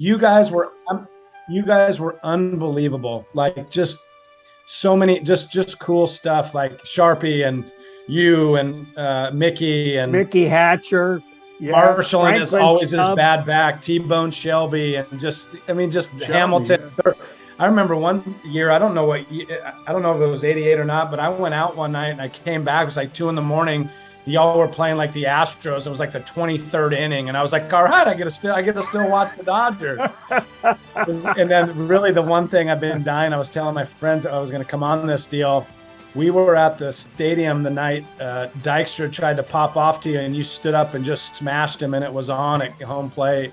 You guys were unbelievable. Like just so many, just cool stuff. Like Sharpie and you and Mickey and Mickey Hatcher, Marshall and his always his Stubbs. bad back, T-Bone Shelby, and just Shelby, Hamilton. yeah. I remember one year, I don't know if it was 88 or not, but I went out one night and I came back. It was like 2 a.m. Y'all were playing like the Astros. It was like the 23rd inning. And I was like, all right, I get to still watch the Dodgers. And then really the one thing I've been dying, I was telling my friends that I was going to come on this deal. We were at the stadium the night Dykstra tried to pop off to you and you stood up and just smashed him and it was on at home plate.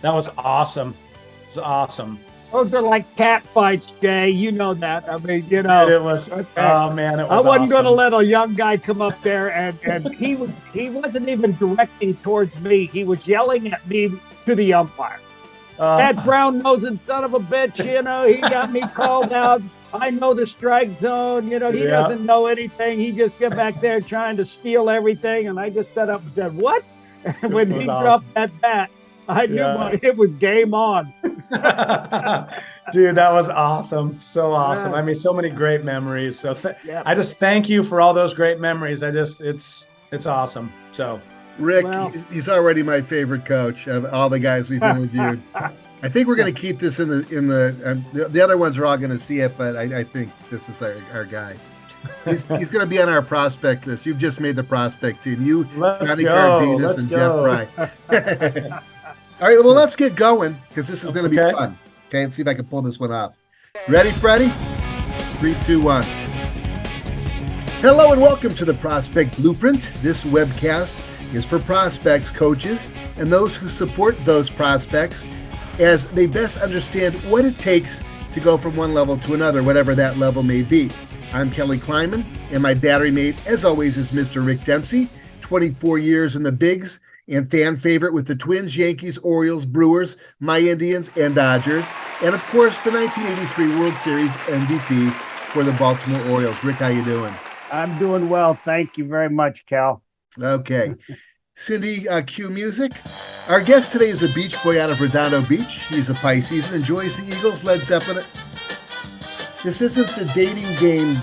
That was awesome. It was awesome. Those are like cat fights, Jay. You know that. I mean, you know. It was. Okay. Oh man, it was. I wasn't awesome. going to let a young guy come up there, and he wasn't even directing towards me. He was yelling at me to the umpire. That brown-nosing son of a bitch, you know, he got me called out. I know the strike zone. You know, he doesn't know anything. He just got back there trying to steal everything, and I just stood up and said, "What?" And when he dropped that bat, I knew it was game on. Dude, that was awesome. So awesome. I mean, so many great memories. So I just thank you for all those great memories. It's awesome. So Rick, he's already my favorite coach of all the guys we've interviewed. I think we're going to keep this in the other ones are all going to see it, but I think this is our guy. He's going to be on our prospect list. You've just made the prospect team. You, Johnny Cardenas, and Jeff Fry. All right, well, let's get going because this is going to be fun. Okay, let's see if I can pull this one off. Ready, Freddie? 3, 2, 1. Hello and welcome to the Prospect Blueprint. This webcast is for prospects, coaches, and those who support those prospects as they best understand what it takes to go from one level to another, whatever that level may be. I'm Kelly Kleinman, and my battery mate, as always, is Mr. Rick Dempsey, 24 years in the bigs, and fan favorite with the Twins, Yankees, Orioles, Brewers, my Indians, and Dodgers. And, of course, the 1983 World Series MVP for the Baltimore Orioles. Rick, how you doing? I'm doing well. Thank you very much, Cal. Okay. Cindy, cue music. Our guest today is a beach boy out of Redondo Beach. He's a Pisces and enjoys the Eagles, Led Zeppelin. This isn't the dating game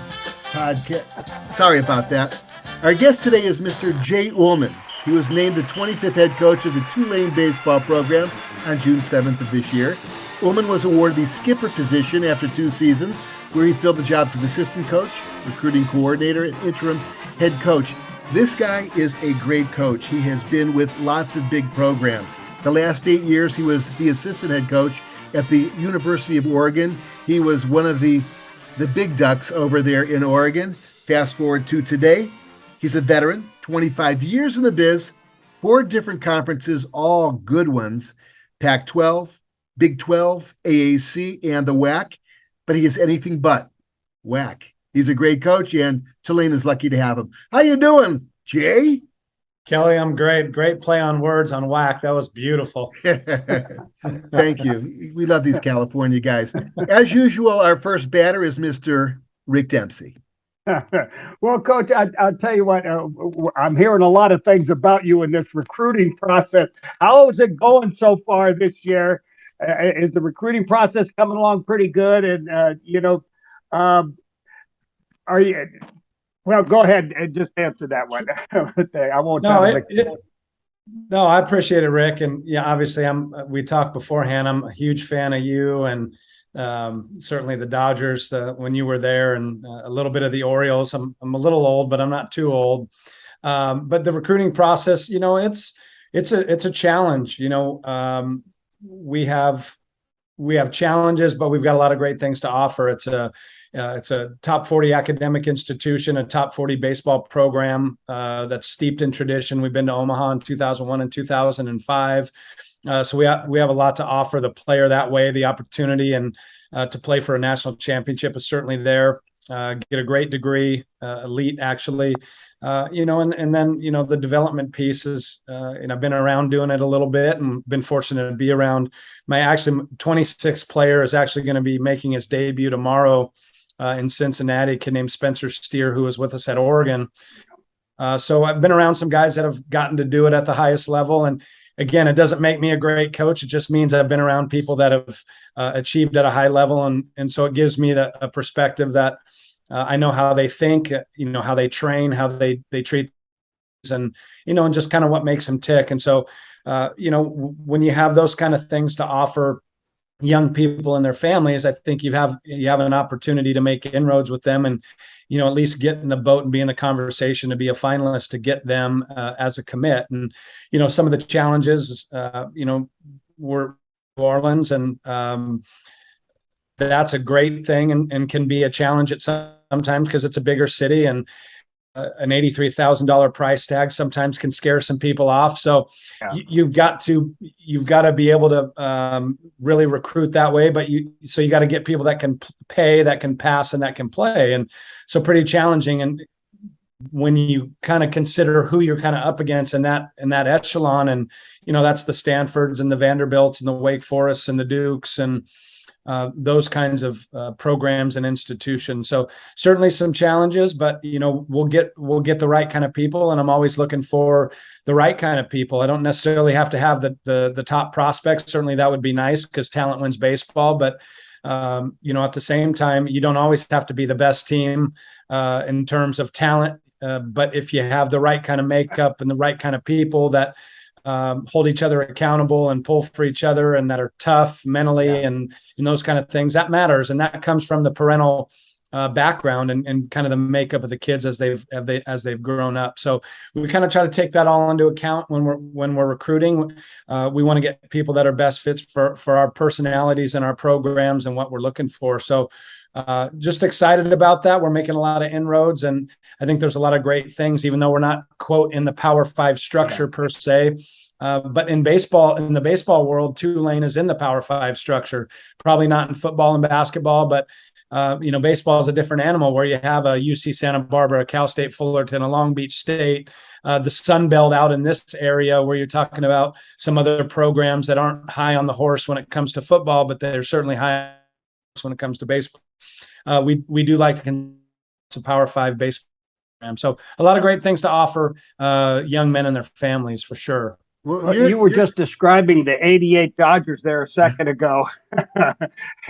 podcast. Sorry about that. Our guest today is Mr. Jay Uhlman. He was named the 25th head coach of the Tulane Baseball Program on June 7th of this year. Uhlman was awarded the skipper position after 2 seasons, where he filled the jobs of assistant coach, recruiting coordinator, and interim head coach. This guy is a great coach. He has been with lots of big programs. The last 8 years, he was the assistant head coach at the University of Oregon. He was one of the big ducks over there in Oregon. Fast forward to today, he's a veteran, 25 years in the biz, 4 different conferences, all good ones, Pac-12, Big 12, AAC, and the WAC, but he is anything but WAC. He's a great coach, and Tulane is lucky to have him. How you doing, Jay? Kelly, I'm great. Great play on words on WAC. That was beautiful. Thank you. We love these California guys. As usual, our first batter is Mr. Rick Dempsey. Well, Coach, I'll tell you what, I'm hearing a lot of things about you in this recruiting process. How is it going so far this year? Is the recruiting process coming along pretty good? And, are you, well, go ahead and just answer that one. I won't. No, I appreciate it, Rick. And yeah, obviously we talked beforehand. I'm a huge fan of you and certainly the Dodgers when you were there, and a little bit of the Orioles. I'm a little old, but I'm not too old. But the recruiting process, it's a challenge. We have challenges, but we've got a lot of great things to offer. It's a top 40 academic institution, a top 40 baseball program that's steeped in tradition. We've been to Omaha in 2001 and 2005. So we have a lot to offer the player that way. The opportunity and to play for a national championship is certainly there. Get a great degree, elite actually. And then the development pieces. I've been around doing it a little bit and been fortunate to be around. My 26th player is actually going to be making his debut tomorrow in Cincinnati, a kid named Spencer Steer, who was with us at Oregon. So I've been around some guys that have gotten to do it at the highest level. And again, it doesn't make me a great coach. It just means I've been around people that have achieved at a high level. And so it gives me a perspective that I know how they think, how they train, how they treat, and, and just kind of what makes them tick. And so, when you have those kind of things to offer young people and their families, I think you have an opportunity to make inroads with them and, at least get in the boat and be in the conversation to be a finalist to get them as a commit. And, some of the challenges, were New Orleans, and that's a great thing and can be a challenge at sometimes because it's a bigger city, and an $83,000 price tag sometimes can scare some people off. So you've got to be able to really recruit that way, but you got to get people that can pay, that can pass, and that can play. And so pretty challenging. And when you kind of consider who you're kind of up against in that echelon, and, that's the Stanfords and the Vanderbilts and the Wake Forests and the Dukes and those kinds of programs and institutions. So certainly some challenges, but we'll get the right kind of people, and I'm always looking for the right kind of people. I don't necessarily have to have the top prospects. Certainly that would be nice because talent wins baseball, but at the same time, you don't always have to be the best team in terms of talent. But if you have the right kind of makeup and the right kind of people that hold each other accountable and pull for each other and that are tough mentally and those kind of things, that matters. And that comes from the parental background and kind of the makeup of the kids as they've grown up. So we kind of try to take that all into account when we're recruiting. We want to get people that are best fits for our personalities and our programs and what we're looking for. So just excited about that. We're making a lot of inroads, and I think there's a lot of great things, even though we're not, quote, in the Power 5 structure per se. But in the baseball world, Tulane is in the Power 5 structure. Probably not in football and basketball, but baseball is a different animal where you have a UC Santa Barbara, a Cal State Fullerton, a Long Beach State, the Sun Belt out in this area where you're talking about some other programs that aren't high on the horse when it comes to football, but they're certainly high when it comes to baseball. We do like to Power 5 baseball program. So a lot of great things to offer young men and their families for sure. Well, you were just describing the '88 Dodgers there a second ago.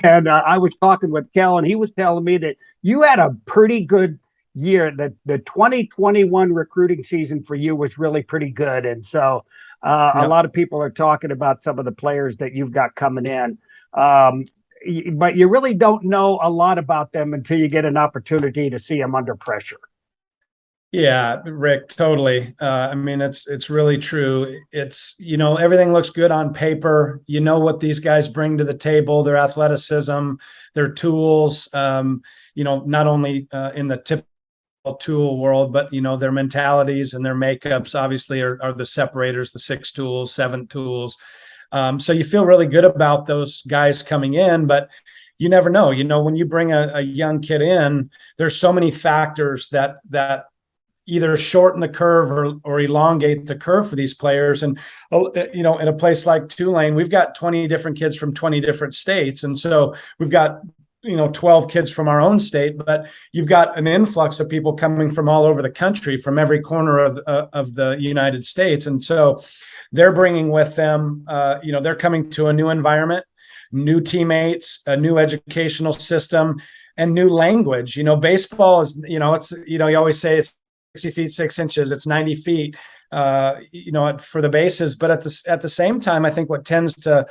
And I was talking with Kel, and he was telling me that you had a pretty good year. The 2021 recruiting season for you was really pretty good. And so a lot of people are talking about some of the players that you've got coming in. But you really don't know a lot about them until you get an opportunity to see them under pressure. Yeah, Rick, totally. It's really true. It's, everything looks good on paper. You know what these guys bring to the table, their athleticism, their tools, not only in the typical tool world, but, their mentalities and their makeups obviously are the separators, the 6 tools, 7 tools. So you feel really good about those guys coming in, but you never know. When you bring a young kid in, there's so many factors that either shorten the curve or elongate the curve for these players. And, in a place like Tulane, we've got 20 different kids from 20 different states. And so we've got, 12 kids from our own state, but you've got an influx of people coming from all over the country, from every corner of the United States. And so they're bringing with them, they're coming to a new environment, new teammates, a new educational system, and new language. Baseball is, it's, you always say it's 60 feet, 6 inches, it's 90 feet, for the bases. But at the same time, I think what tends to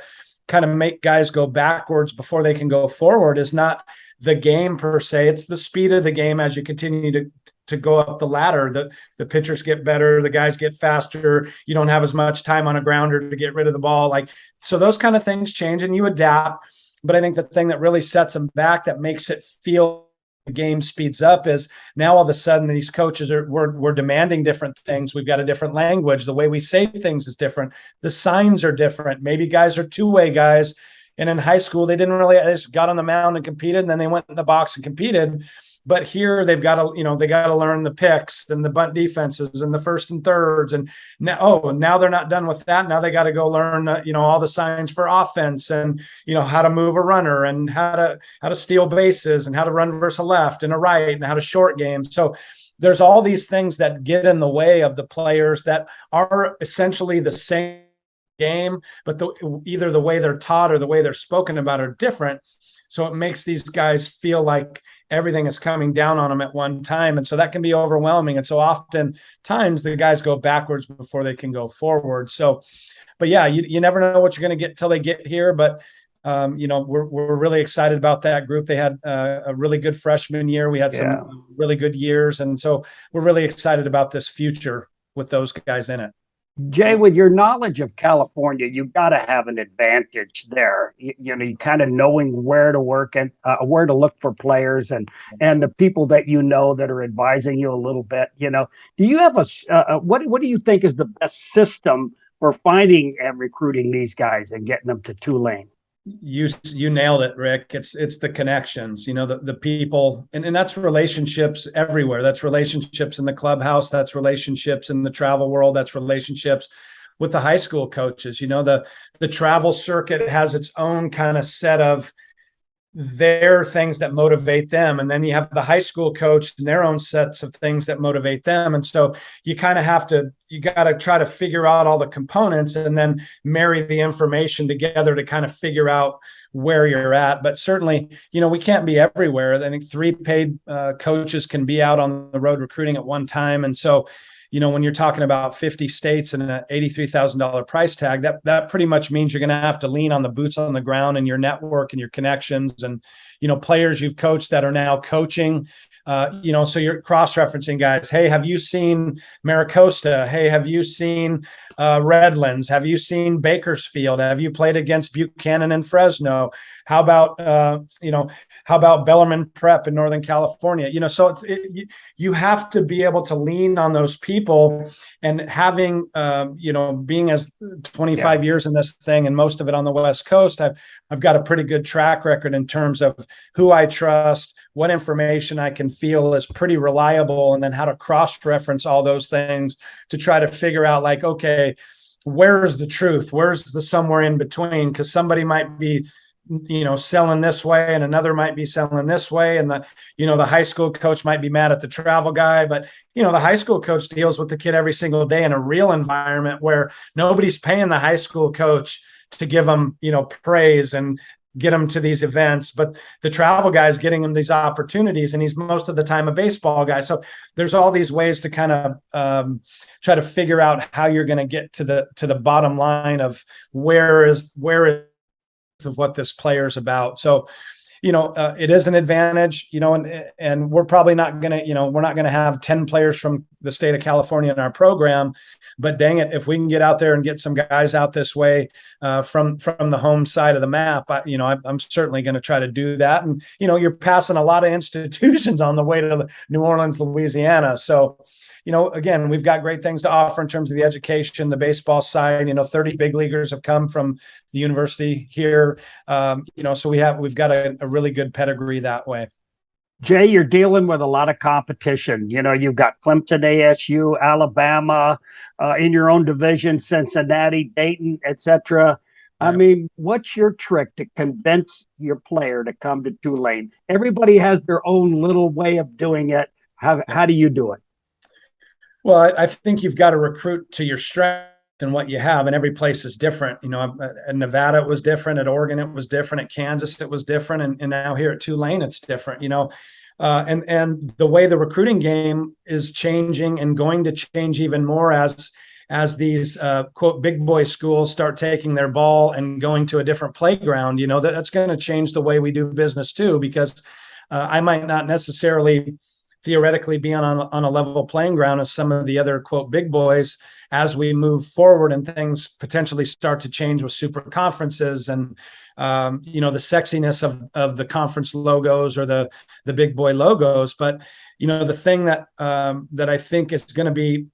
kind of make guys go backwards before they can go forward is not the game per se. It's the speed of the game as you continue to go up the ladder. The pitchers get better, the guys get faster. You don't have as much time on a grounder to get rid of the ball. So those kind of things change and you adapt. But I think the thing that really sets them back, that makes it feel the game speeds up, is now all of a sudden these coaches we're demanding different things. We've got a different language. The way we say things is different. The signs are different. Maybe guys are two-way guys. And in high school, they just got on the mound and competed, and then they went in the box and competed. But here they've got to, they got to learn the picks and the bunt defenses and the first and thirds. And now they're not done with that. Now they got to go learn, all the signs for offense and, how to move a runner and how to steal bases and how to run versus a left and a right and how to short game. So there's all these things that get in the way of the players that are essentially the same game, but either the way they're taught or the way they're spoken about are different. So it makes these guys feel like everything is coming down on them at one time. And so that can be overwhelming. And so oftentimes the guys go backwards before they can go forward. So, but yeah, you never know what you're going to get till they get here. But we're really excited about that group. They had a really good freshman year. We had some really good years. And so we're really excited about this future with those guys in it. Jay, with your knowledge of California, you've got to have an advantage there. You kind of knowing where to work and where to look for players and the people that that are advising you a little bit. Do you have what do you think is the best system for finding and recruiting these guys and getting them to Tulane? You nailed it, Rick. It's the connections, the people, and that's relationships everywhere. That's relationships in the clubhouse. That's relationships in the travel world. That's relationships with the high school coaches. The travel circuit has its own kind of set of their things that motivate them. And then you have the high school coach and their own sets of things that motivate them. And so you kind of you got to try to figure out all the components and then marry the information together to kind of figure out where you're at. But certainly, we can't be everywhere. I think 3 paid coaches can be out on the road recruiting at one time. And so, when you're talking about 50 states and an $83,000 price tag, that pretty much means you're going to have to lean on the boots on the ground and your network and your connections and, players you've coached that are now coaching. So you're cross-referencing guys. Hey, have you seen Maricosta? Hey, have you seen Redlands? Have you seen Bakersfield? Have you played against Buchanan and Fresno? How about Bellarmine Prep in Northern California? So you have to be able to lean on those people, and having being as 25 years in this thing and most of it on the West Coast, I've got a pretty good track record in terms of who I trust, what information I can feel is pretty reliable, and then how to cross-reference all those things to try to figure out, like, okay, where's the truth? Where's the somewhere in between? Because somebody might be, selling this way and another might be selling this way. And the high school coach might be mad at the travel guy, but, the high school coach deals with the kid every single day in a real environment where nobody's paying the high school coach to give them, praise and get him to these events, but the travel guy is getting him these opportunities, and he's most of the time a baseball guy. So there's all these ways to kind of try to figure out how you're going to get to the bottom line of where is of what this player's about. So, it is an advantage, and we're probably not going to, we're not going to have 10 players from the state of California in our program, but dang it, if we can get out there and get some guys out this way from the home side of the map, I'm certainly going to try to do that. And, you're passing a lot of institutions on the way to New Orleans, Louisiana. So, again, we've got great things to offer in terms of the education, the baseball side. 30 big leaguers have come from the university here. So we've got a really good pedigree that way. Jay, you're dealing with a lot of competition. You've got Clemson, ASU, Alabama, in your own division, Cincinnati, Dayton, etc. I mean, what's your trick to convince your player to come to Tulane? Everybody has their own little way of doing it. How do you do it? Well, I think you've got to recruit to your strength and what you have, and every place is different. At Nevada it was different, at Oregon it was different, at Kansas it was different, and now here at Tulane it's different. And the way the recruiting game is changing and going to change even more as these quote big boy schools start taking their ball and going to a different playground. That's going to change the way we do business too, because I might not necessarily theoretically be on a level playing ground as some of the other quote big boys as we move forward and things potentially start to change with super conferences and the sexiness of the conference logos or the big boy logos. But the thing that I think is going to be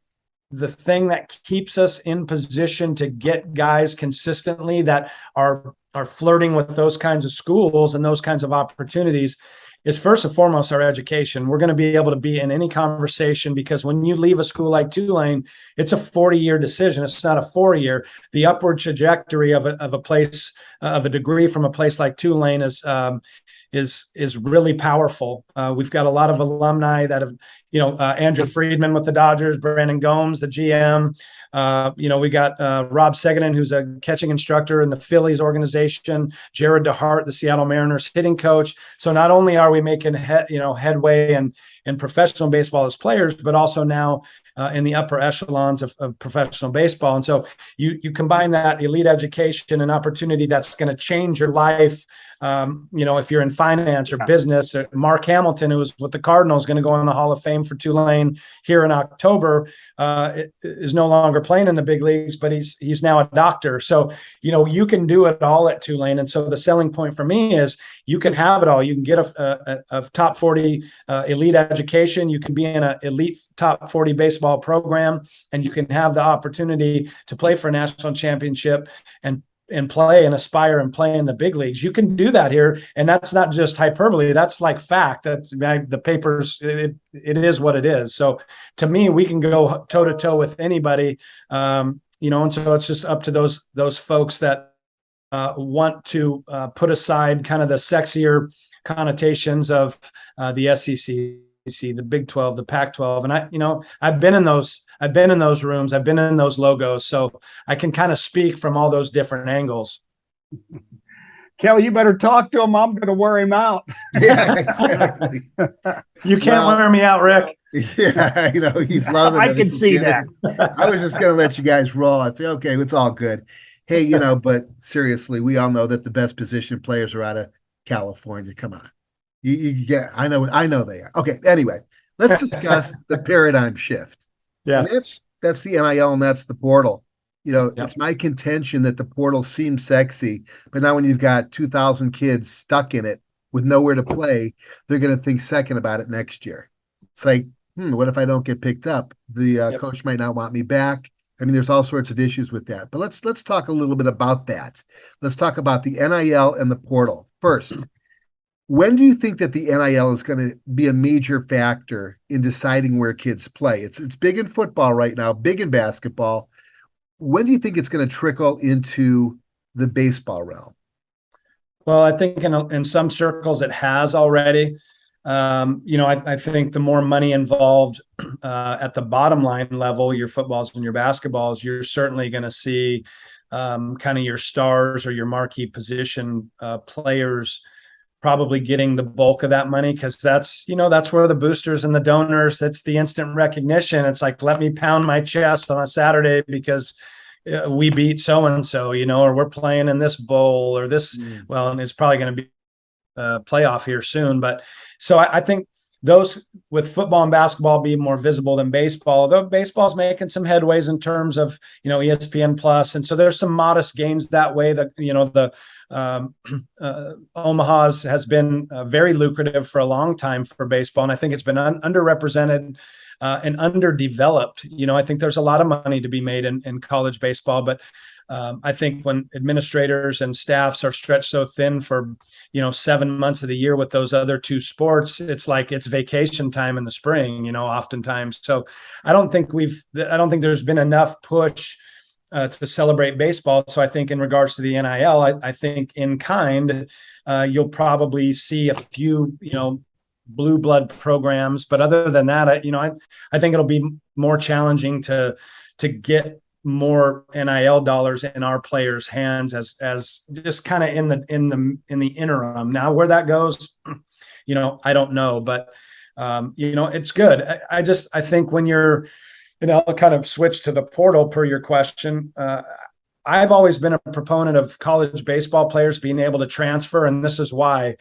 the thing that keeps us in position to get guys consistently that are flirting with those kinds of schools and those kinds of opportunities is first and foremost our education. We're going to be able to be in any conversation, because when you leave a school like Tulane, it's a 40-year decision. It's not a 4-year. The upward trajectory of a place of a degree from a place like Tulane is really powerful. We've got a lot of alumni that have, Andrew Friedman with the Dodgers, Brandon Gomes, the GM. We got Rob Seguin, who's a catching instructor in the Phillies organization, Jared DeHart, the Seattle Mariners hitting coach. So not only are we making headway in professional baseball as players, but also now in the upper echelons of professional baseball. And so you combine that elite education and opportunity that's going to change your life. If you're in finance or business, Mark Hamilton, who was with the Cardinals, going to go in the Hall of Fame for Tulane here in October, is no longer playing in the big leagues, but he's now a doctor. So, you can do it all at Tulane. And so the selling point for me is you can have it all. You can get a top 40 elite education. You can be in an elite top 40 baseball program, and you can have the opportunity to play for a national championship and play and aspire and play in the big leagues. You can do that here. And that's not just hyperbole. That's like fact. That's the papers. It is what it is. So to me, we can go toe to toe with anybody. And so it's just up to those folks that want to put aside kind of the sexier connotations of the SEC, the Big 12, the Pac-12. And I've been in those rooms. I've been in those logos. So I can kind of speak from all those different angles. Kelly, you better talk to him. I'm going to wear him out. Yeah, exactly. You can't wear me out, Rick. Yeah, he's loving it. I can see that. I was just going to let you guys roll. I feel okay. It's all good. Hey, but seriously, we all know that the best position players are out of California. Come on. Yeah, I know they are. Okay. Anyway, let's discuss the paradigm shift. Yes. And that's the NIL and that's the portal. Yep. It's my contention that the portal seems sexy, but now when you've got 2,000 kids stuck in it with nowhere to play, they're going to think second about it next year. It's like, what if I don't get picked up? The coach might not want me back. I mean, there's all sorts of issues with that. But let's talk a little bit about that. Let's talk about the NIL and the portal. First, when do you think that the NIL is going to be a major factor in deciding where kids play? It's big in football right now, big in basketball. When do you think it's going to trickle into the baseball realm? Well, I think in some circles it has already. I think the more money involved at the bottom line level, your footballs and your basketballs, you're certainly going to see kind of your stars or your marquee position players probably getting the bulk of that money, because that's where the boosters and the donors, that's the instant recognition. It's like, let me pound my chest on a Saturday because we beat so-and-so, or we're playing in this bowl or this, well, and it's probably going to be a playoff here soon. But so I think those with football and basketball be more visible than baseball, although baseball's making some headways in terms of, ESPN Plus. And so there's some modest gains that way that, the Omaha's has been very lucrative for a long time for baseball. And I think it's been underrepresented and underdeveloped. I think there's a lot of money to be made in college baseball, but I think when administrators and staffs are stretched so thin for, 7 months of the year with those other two sports, it's like it's vacation time in the spring, oftentimes. So I don't think there's been enough push to celebrate baseball. So I think in regards to the NIL, I think in kind, you'll probably see a few, blue blood programs. But other than that, I think it'll be more challenging to get more NIL dollars in our players' hands as just kind of in the interim. Now where that goes, I don't know, but it's good. I think when you're, kind of switch to the portal per your question. I've always been a proponent of college baseball players being able to transfer, and this is why.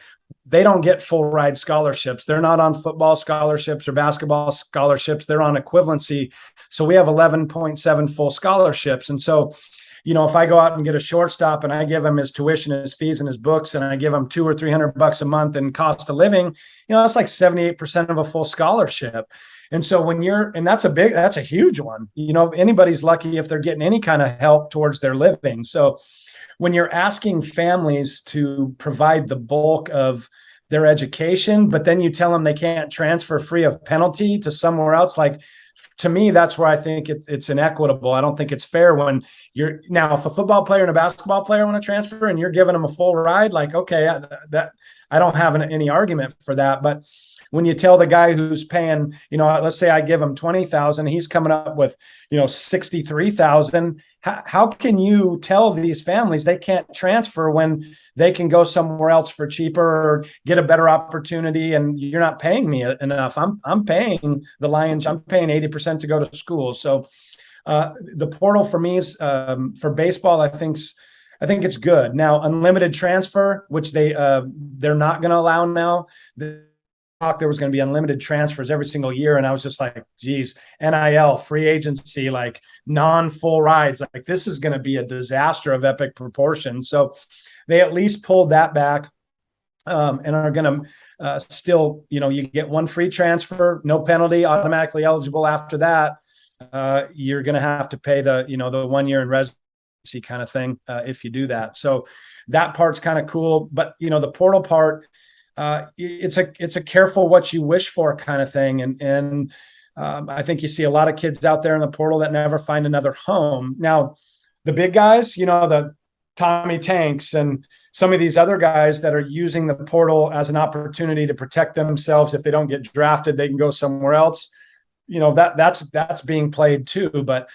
They don't get full ride scholarships. They're not on football scholarships or basketball scholarships. They're on equivalency. So we have 11.7 full scholarships. And so, if I go out and get a shortstop and I give him his tuition, his fees and his books, and I give him $200 or $300 a month in cost of living, that's like 78% of a full scholarship. And so that's a huge one. Anybody's lucky if they're getting any kind of help towards their living. So when you're asking families to provide the bulk of their education, but then you tell them they can't transfer free of penalty to somewhere else, like to me, that's where I think it's inequitable. I don't think it's fair when you're now, if a football player and a basketball player want to transfer and you're giving them a full ride, like, okay, I don't have any argument for that. But when you tell the guy who's paying, let's say I give him 20,000, he's coming up with, 63,000. How can you tell these families they can't transfer when they can go somewhere else for cheaper or get a better opportunity, and you're not paying me enough? I'm paying the Lions. I'm paying 80% to go to school. So the portal for me is for baseball, I think it's good. Now, unlimited transfer, which they're not going to allow now. There was going to be unlimited transfers every single year, and I was just like, geez, NIL, free agency, like non-full rides, like this is going to be a disaster of epic proportions. So they at least pulled that back, and are going to still, you get one free transfer, no penalty, automatically eligible after that. You're going to have to pay the 1 year in residency kind of thing if you do that. So that part's kind of cool. But the portal part, it's a careful what you wish for kind of thing. And I think you see a lot of kids out there in the portal that never find another home. Now, the big guys, the Tommy Tanks and some of these other guys that are using the portal as an opportunity to protect themselves. If they don't get drafted, they can go somewhere else. That's being played too. But,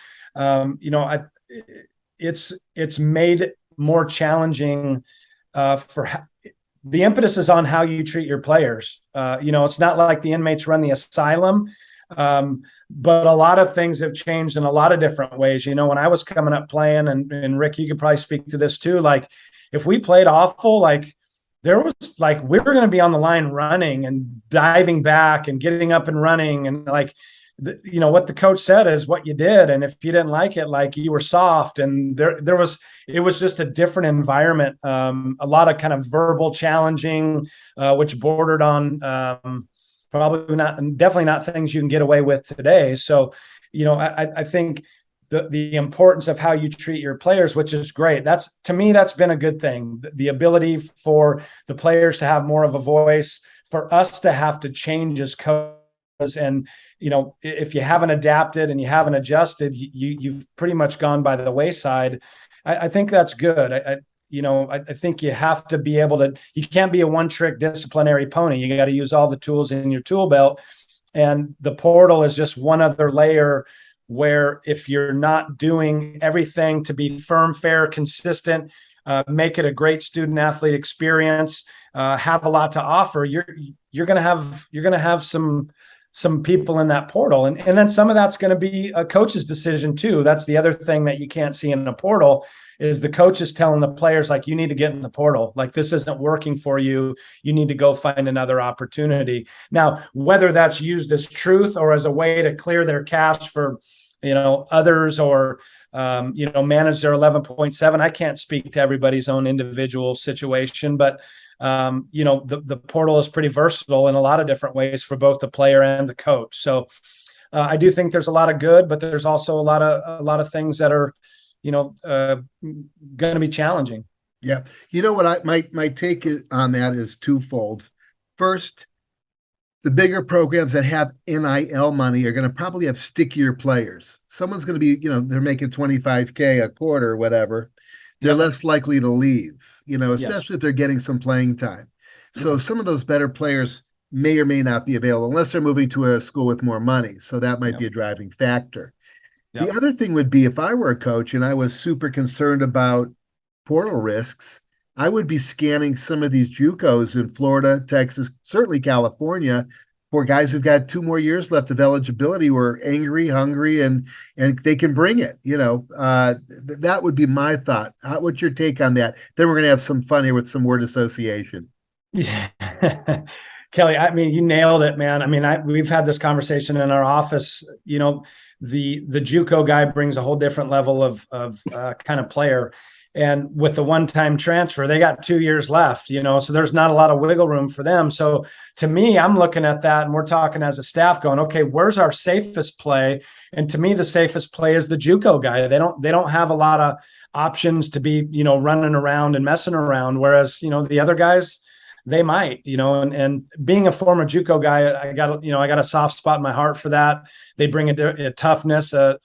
it's made more challenging for the impetus is on how you treat your players. It's not like the inmates run the asylum, but a lot of things have changed in a lot of different ways. When I was coming up playing, and Rick, you could probably speak to this too. Like if we played awful, like there was like, we were going to be on the line running and diving back and getting up and running. And like, what the coach said is what you did. And if you didn't like it, like you were soft, and it was just a different environment. A lot of kind of verbal challenging, which bordered on definitely not things you can get away with today. So, I think the importance of how you treat your players, which is great. To me, that's been a good thing. The ability for the players to have more of a voice, for us to have to change as coaches. And if you haven't adapted and you haven't adjusted, you've pretty much gone by the wayside. I think that's good. I think you have to be able to. You can't be a one-trick disciplinary pony. You got to use all the tools in your tool belt, and the portal is just one other layer where if you're not doing everything to be firm, fair, consistent, make it a great student athlete experience, have a lot to offer, you're going to have some people in that portal. And then some of that's going to be a coach's decision too. That's the other thing that you can't see in a portal is the coach is telling the players, like, you need to get in the portal. Like, this isn't working for you. You need to go find another opportunity. Now, whether that's used as truth or as a way to clear their cash for, others or, manage their 11.7, I can't speak to everybody's own individual situation, but the portal is pretty versatile in a lot of different ways for both the player and the coach. So I do think there's a lot of good, but there's also a lot of things that are, going to be challenging. Yeah. What my take on that is twofold. First, the bigger programs that have NIL money are going to probably have stickier players. Someone's going to be, they're making $25K a quarter or whatever. They're less likely to leave, especially if they're getting some playing time. So some of those better players may or may not be available unless they're moving to a school with more money. So that might be a driving factor. The other thing would be if I were a coach and I was super concerned about portal risks, I would be scanning some of these JUCOs in Florida, Texas, certainly California, for guys who've got 2 more years left of eligibility, who are angry, hungry, and they can bring it. That would be my thought. What's your take on that? Then we're going to have some fun here with some word association. Yeah. Kelly, you nailed it, man. We've had this conversation in our office. The JUCO guy brings a whole different level of kind of player. And with the one-time transfer, they got 2 years left, so there's not a lot of wiggle room for them. So to me, I'm looking at that and we're talking as a staff going, okay, where's our safest play? And to me, the safest play is the JUCO guy. They don't have a lot of options to be, running around and messing around. Whereas, the other guys, they might, and being a former JUCO guy, I got a soft spot in my heart for that. They bring a toughness, a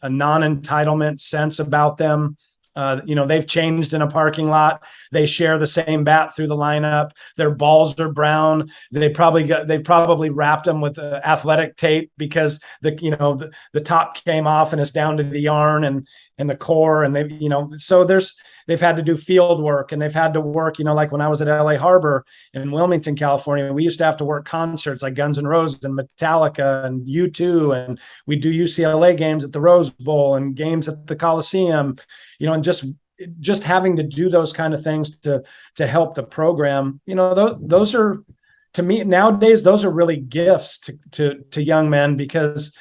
non-entitlement sense about them. They've changed in a parking lot. They share the same bat through the lineup. Their balls are brown. They've probably wrapped them with athletic tape because the top came off and it's down to the yarn and the core. And they've had to do field work, and they've had to work, like when I was at LA Harbor in Wilmington, California, we used to have to work concerts like Guns N' Roses and Metallica and U2, and we do UCLA games at the Rose Bowl and games at the Coliseum, and just having to do those kind of things to help the program, those are, to me nowadays, those are really gifts to young men, because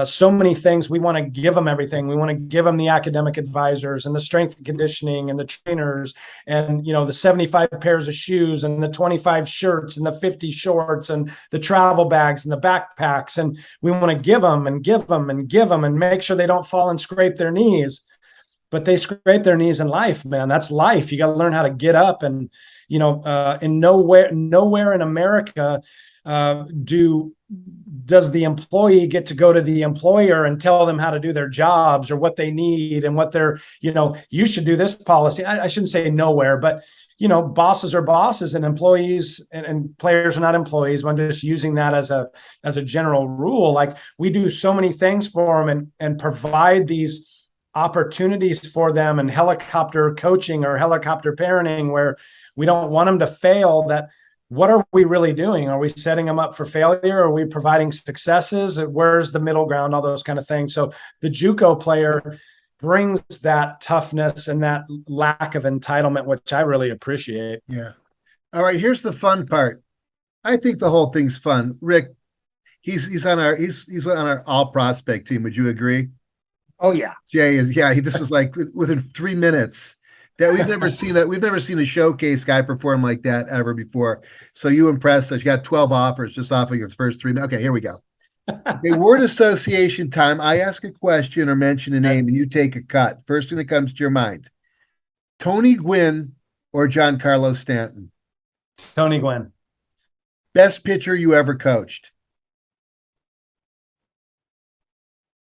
so many things, we want to give them everything. We want to give them the academic advisors and the strength and conditioning and the trainers and, the 75 pairs of shoes and the 25 shirts and the 50 shorts and the travel bags and the backpacks. And we want to give them and give them and give them and make sure they don't fall and scrape their knees. But they scrape their knees in life, man. That's life. You got to learn how to get up. And, in nowhere in America does the employee get to go to the employer and tell them how to do their jobs or what they need and what they're, you should do this policy. I shouldn't say nowhere, but, bosses are bosses and employees and players are not employees. I'm just using that as a general rule. Like, we do so many things for them and provide these opportunities for them and helicopter coaching or helicopter parenting where we don't want them to fail. That what are we really doing? Are we setting them up for failure? Are we providing successes? Where's the middle ground? All those kind of things. So the JUCO player brings that toughness and that lack of entitlement, which I really appreciate. Yeah. All right. Here's the fun part. I think the whole thing's fun. Rick, he's on our all prospect team. Would you agree? Oh yeah. Jay is. Yeah. This was like within 3 minutes. That we've never seen a showcase guy perform like that ever before. So you impressed us. You got 12 offers just off of your first 3 minutes. Okay, here we go. Okay, word association time. I ask a question or mention a name, and you take a cut. First thing that comes to your mind: Tony Gwynn or Giancarlo Stanton? Tony Gwynn. Best pitcher you ever coached?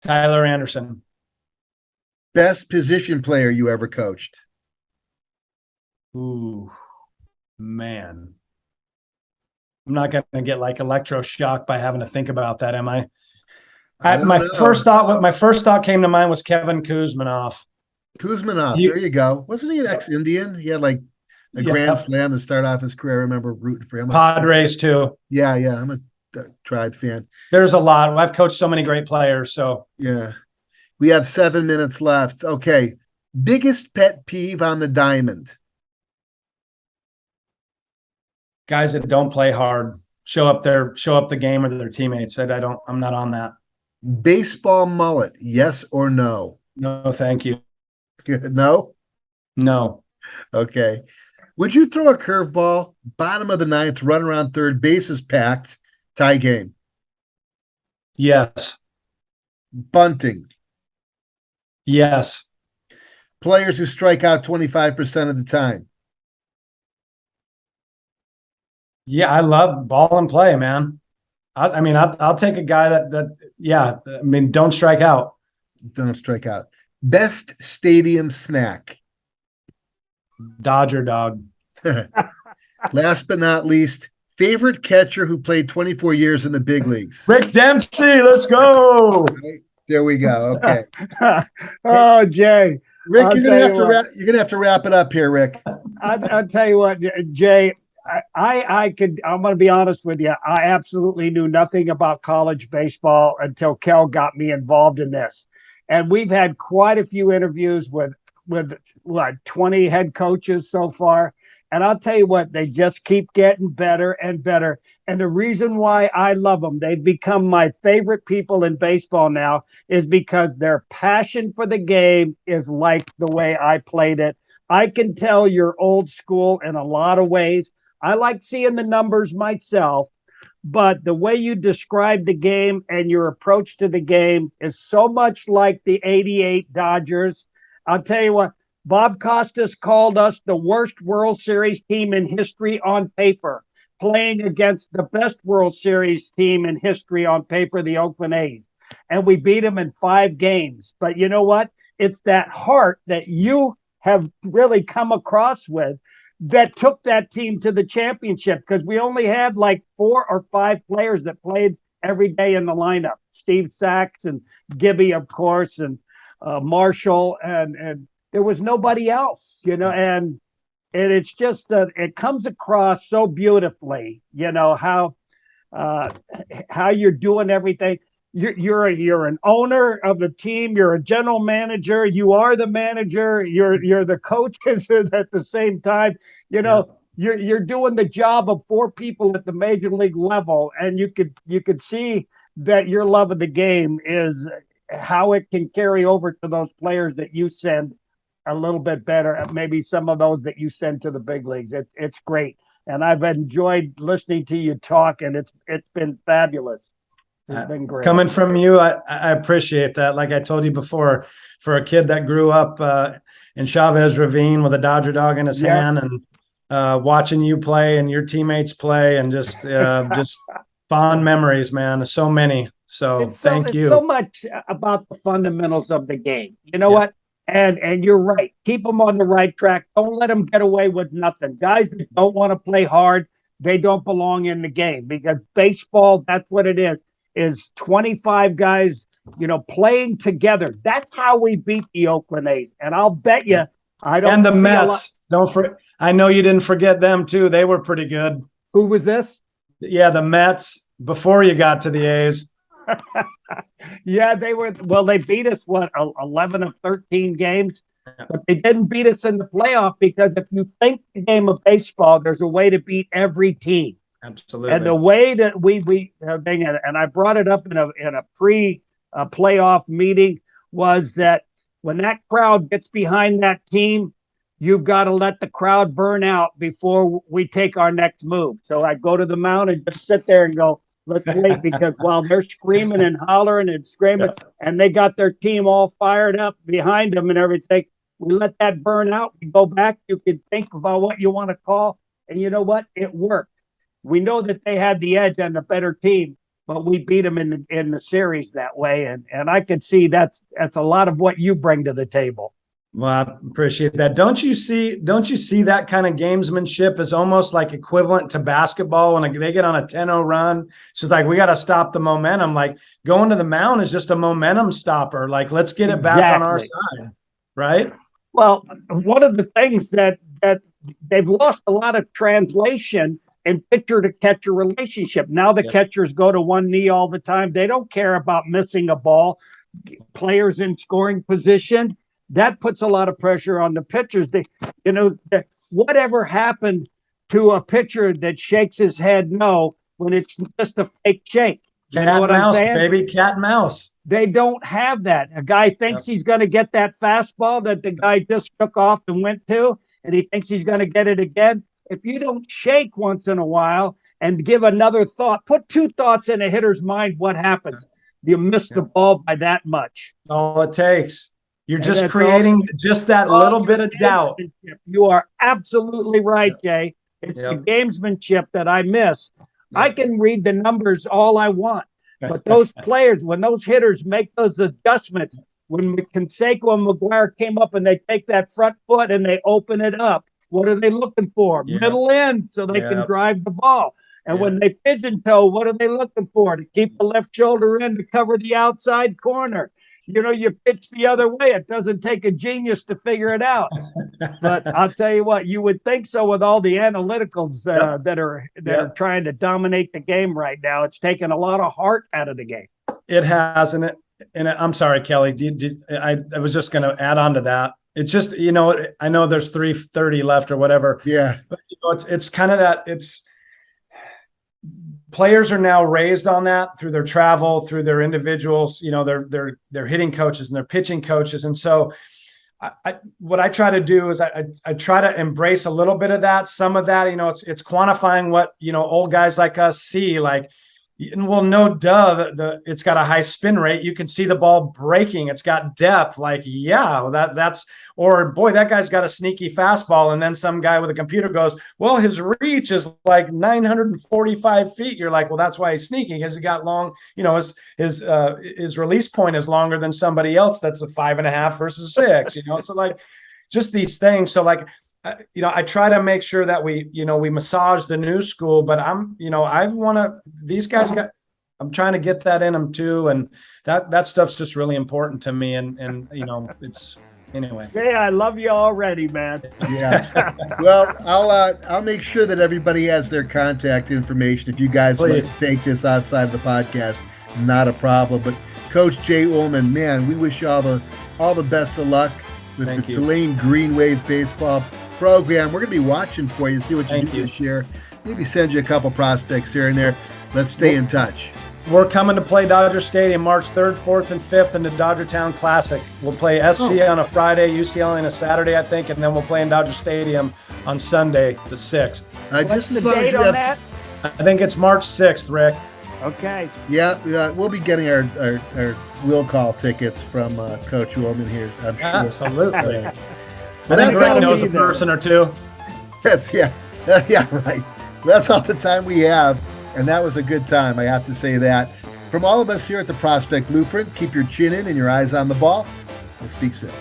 Tyler Anderson. Best position player you ever coached? Ooh, man. I'm not going to get like electroshocked by having to think about that, am I? My first thought came to mind was Kevin Kuzminoff. There you go. Wasn't he an ex-Indian? He had like a grand slam to start off his career. I remember rooting for him. Padres too. Yeah. I'm a Tribe fan. There's a lot. I've coached so many great players. So yeah. We have 7 minutes left. Okay. Biggest pet peeve on the diamond? Guys that don't play hard, show up the game or their teammates. I'm not on that. Baseball mullet, yes or no? No, thank you. No? No. Okay. Would you throw a curveball, bottom of the ninth, run around third, bases packed, tie game? Yes. Bunting? Yes. Players who strike out 25% of the time? Yeah, I love ball and play, man. I'll take a guy don't strike out. Don't strike out. Best stadium snack? Dodger dog. Last but not least, favorite catcher who played 24 years in the big leagues? Rick Dempsey, let's go. Right, there we go. Okay. Oh, Jay. Rick, you're gonna have to wrap it up here, Rick. I'll tell you what, Jay. I'm going to be honest with you. I absolutely knew nothing about college baseball until Kel got me involved in this. And we've had quite a few interviews with 20 head coaches so far. And I'll tell you what, they just keep getting better and better. And the reason why I love them, they've become my favorite people in baseball now, is because their passion for the game is like the way I played it. I can tell you're old school in a lot of ways. I like seeing the numbers myself, but the way you describe the game and your approach to the game is so much like the '88 Dodgers. I'll tell you what, Bob Costas called us the worst World Series team in history on paper, playing against the best World Series team in history on paper, the Oakland A's. And we beat them in 5 games. But you know what? It's that heart that you have really come across with that took that team to the championship, because we only had like 4 or 5 players that played every day in the lineup. Steve Sachs and Gibby, of course, and Marshall, and there was nobody else, and it's just it comes across so beautifully, how you're doing everything. You're an owner of the team. You're a general manager. You are the manager. You're the coaches at the same time. You're doing the job of 4 people at the major league level, and you could see that your love of the game is how it can carry over to those players that you send a little bit better, maybe some of those that you send to the big leagues. It's great, and I've enjoyed listening to you talk, and it's been fabulous. It's been great. Coming from you, I appreciate that. Like I told you before, for a kid that grew up in Chavez Ravine with a Dodger dog in his hand, and watching you play and your teammates play, and just fond memories, man. So many. So thank you. It's so much about the fundamentals of the game. You know what? And you're right. Keep them on the right track. Don't let them get away with nothing. Guys that don't want to play hard, they don't belong in the game, because baseball, that's what it is 25 guys, playing together. That's how we beat the Oakland A's. And I'll bet you, and the Mets. I know you didn't forget them too. They were pretty good. Who was this? Yeah, the Mets before you got to the A's. Yeah, they beat us 11 of 13 games, but they didn't beat us in the playoff, because if you think the game of baseball, there's a way to beat every team. Absolutely. And the way that we and I brought it up in a pre-playoff meeting, was that when that crowd gets behind that team, you've got to let the crowd burn out before we take our next move. So I go to the mound and just sit there and go, let's wait, because while they're screaming and hollering and screaming, and they got their team all fired up behind them and everything, we let that burn out. We go back. You can think about what you want to call, and you know what? It worked. We know that they had the edge and the better team, but we beat them in the series that way, and I could see that's a lot of what you bring to the table. Well, I appreciate that. Don't you see that kind of gamesmanship is almost like equivalent to basketball when they get on a 10-0 run? It's just like, we got to stop the momentum. Like, going to the mound is just a momentum stopper. Like, let's get it back on our side, right? Well, one of the things that they've lost a lot of translation in pitcher to catcher relationship. Now the catchers go to one knee all the time. They don't care about missing a ball. Players in scoring position, that puts a lot of pressure on the pitchers. Whatever happened to a pitcher that shakes his head no when it's just a fake shake? Cat and mouse, baby, cat and mouse. They don't have that. A guy thinks he's going to get that fastball that the guy just took off and went to, and he thinks he's going to get it again. If you don't shake once in a while and give another thought, put 2 thoughts in a hitter's mind, what happens? You miss the ball by that much. All it takes. You're just creating just that little bit of doubt. You are absolutely right, Jay. It's the gamesmanship that I miss. I can read the numbers all I want, but those players, when those hitters make those adjustments, when Canseco and McGuire came up and they take that front foot and they open it up, what are they looking for? Middle end, so they can drive the ball. And when they pigeon toe, what are they looking for? To keep the left shoulder in to cover the outside corner. You pitch the other way. It doesn't take a genius to figure it out. But I'll tell you what, you would think so with all the analyticals that are trying to dominate the game right now. It's taken a lot of heart out of the game. It has, and I'm sorry, Kelly. I was just going to add on to that. It's just, I know there's 3:30 left or whatever. Yeah. But it's kind of that. It's players are now raised on that through their travel, through their individuals, their hitting coaches and their pitching coaches. And so what I try to do is I try to embrace a little bit of that, some of that, it's quantifying what, old guys like us see, like, Well, no, duh. It's got a high spin rate. You can see the ball breaking. It's got depth. Like, yeah, that's or boy, that guy's got a sneaky fastball. And then some guy with a computer goes, well, his reach is like 945 feet. You're like, well, that's why he's sneaky, because he got long. His release point is longer than somebody else. That's a 5.5 versus 6. So like just these things. So like. I try to make sure that we massage the new school, but I'm trying to get that in them too. And that stuff's just really important to me. And it's anyway. Yeah, I love you already, man. Yeah. Well, I'll make sure that everybody has their contact information. If you guys want to take this outside of the podcast, not a problem. But Coach Jay Uhlman, man, we wish you all the best of luck with the Tulane Greenwave Baseball Program. We're going to be watching for you, see what you do this year. Maybe send you a couple prospects here and there. Let's stay in touch. We're coming to play Dodger Stadium March 3rd, 4th, and 5th in the Dodger Town Classic. We'll play SC on a Friday, UCLA on a Saturday, I think, and then we'll play in Dodger Stadium on Sunday, the 6th. What's the date on that? I think it's March 6th, Rick. Okay. Yeah, we'll be getting our will call tickets from Coach Uhlman here, I'm sure. Absolutely. Well, I think Rick knows a person or two. Yeah, right. That's all the time we have, and that was a good time, I have to say that. From all of us here at the Prospect Blueprint, keep your chin in and your eyes on the ball. We'll speak soon.